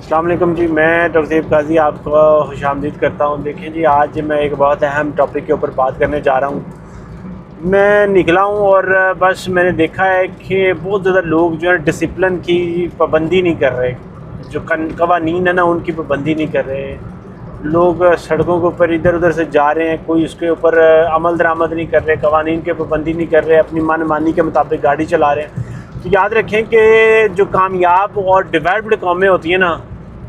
अस्सलाम वालेकुम जी, मैं तौसीफ़ काजी आपको खुशामदीद करता हूँ। देखिए जी, आज मैं एक बहुत अहम टॉपिक के ऊपर बात करने जा रहा हूँ। मैं निकला हूँ और बस मैंने देखा है कि बहुत ज़्यादा लोग जो है डिसिप्लिन की पाबंदी नहीं कर रहे, जो कवानीन है ना उनकी पाबंदी नहीं कर रहे। लोग सड़कों के ऊपर इधर उधर से जा रहे हैं, कोई उसके ऊपर अमल दरामद नहीं कर रहे, कवानीन की पाबंदी नहीं कर रहे, अपनी मनमानी के मुताबिक गाड़ी चला रहे हैं। तो याद रखें कि जो कामयाब और डेवलप्ड कौमें होती हैं ना,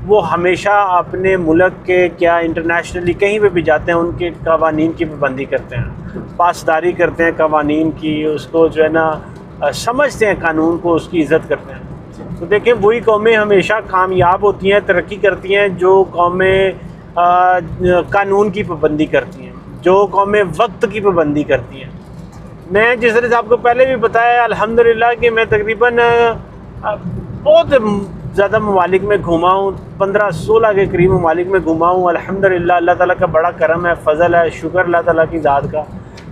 वो हमेशा अपने मुल्क के क्या इंटरनेशनली कहीं पे भी जाते हैं उनके कवानीन की पाबंदी करते हैं, पासदारी करते हैं कवानीन की, उसको जो है ना समझते हैं, कानून को, उसकी इज़्ज़त करते हैं। तो देखें, वही कौमें हमेशा कामयाब होती हैं, तरक्की करती हैं जो कौमें कानून की पाबंदी करती हैं, जो कौमें वक्त की पाबंदी करती हैं। मैं जिस तरह से आपको पहले भी बताया अल्हम्दुलिल्लाह कि मैं तकरीबन बहुत ज़्यादा ममालिक में घूमा हूँ, 15-16 के करीब ममालिक में घूमा हूँ। अल्हम्दुलिल्लाह अल्लाह ताला का बड़ा करम है, फ़ज़ल है, शुक्र अल्लाह ताला की ज़ात का।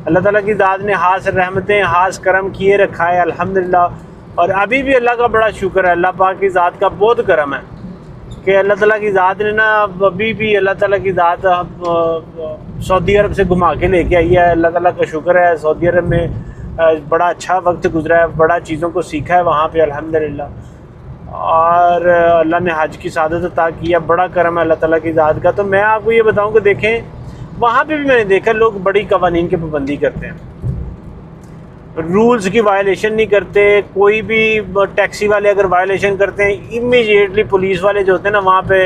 अल्लाह ताला की ज़ात ने हास रहमतें, हास करम किए रखा है अल्हम्दुलिल्लाह। और अभी भी अल्लाह का बड़ा शुक्र है, अल्लाह पाक की ज़ात का बहुत करम है कि अल्लाह ताला की ज़ात ने ना अभी भी अल्लाह ताला की ज़ात सऊदी अरब से घुमा के लेके आई है। अल्लाह ताला का शुक्र है, सऊदी अरब में बड़ा अच्छा वक्त गुजरा है, बड़ा चीज़ों को सीखा है वहाँ पे अल्हम्दुलिल्लाह। और अल्लाह ने हज की सादत अता की है, बड़ा करम है अल्लाह ताला की ज़ात का। तो मैं आपको ये बताऊँ कि देखें, वहाँ पे भी मैंने देखा लोग बड़ी कवानीन की पाबंदी करते हैं, रूल्स की वायलेशन नहीं करते। कोई भी टैक्सी वाले अगर वायलेशन करते हैं, इमीडिएटली पुलिस वाले जो होते हैं ना वहाँ पे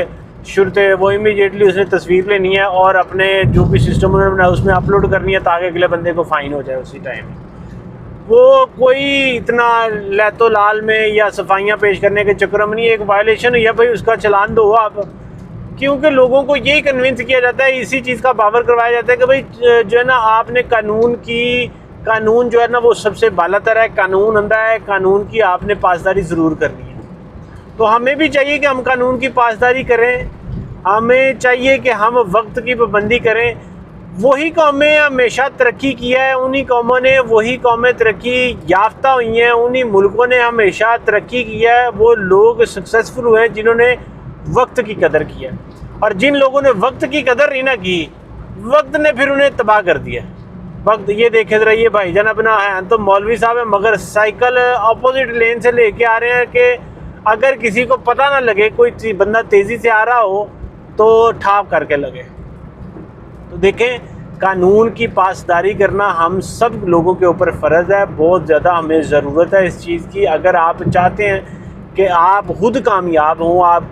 शुरते, वो इमीडिएटली उसने तस्वीर लेनी है और अपने जो भी सिस्टम उन्होंने बनाया उसमें अपलोड करनी है ताकि अगले बंदे को फ़ाइन हो जाए उसी टाइम। वो कोई इतना लैतो लाल में या सफाइयाँ पेश करने के चक्कर में नहीं, एक वायलेशन हुई है भाई, उसका चलान दो आप। क्योंकि लोगों को यही कन्विंस किया जाता है, इसी चीज़ का पावर करवाया जाता है कि भाई जो है ना आपने कानून जो है ना वो सबसे बालातर है, कानून अंधा है, कानून की आपने पासदारी ज़रूर करनी है। तो हमें भी चाहिए कि हम कानून की पासदारी करें, हमें चाहिए कि हम वक्त की पाबंदी करें। वही कौमें हमेशा तरक्की किया है, उन्हीं कौमों ने, वही कौमें तरक्की याफ्ता हुई हैं, उन्हीं मुल्कों ने हमेशा तरक्की किया है। वो लोग सक्सेसफुल हुए हैं जिन्होंने वक्त की कदर की है, और जिन लोगों ने वक्त की कदर नहीं ना की, वक्त ने फिर उन्हें तबाह कर दिया। वक्त ये देखे ज़रा, ये भाईजान अपना है तो मौलवी साहब है, मगर साइकिल अपोजिट लेन से लेके आ रहे हैं कि अगर किसी को पता ना लगे, कोई बंदा तेज़ी से आ रहा हो तो ठाप करके लगे। तो देखें, कानून की पासदारी करना हम सब लोगों के ऊपर फ़र्ज़ है, बहुत ज़्यादा हमें ज़रूरत है इस चीज़ की। अगर आप चाहते हैं कि आप खुद कामयाब हों, आप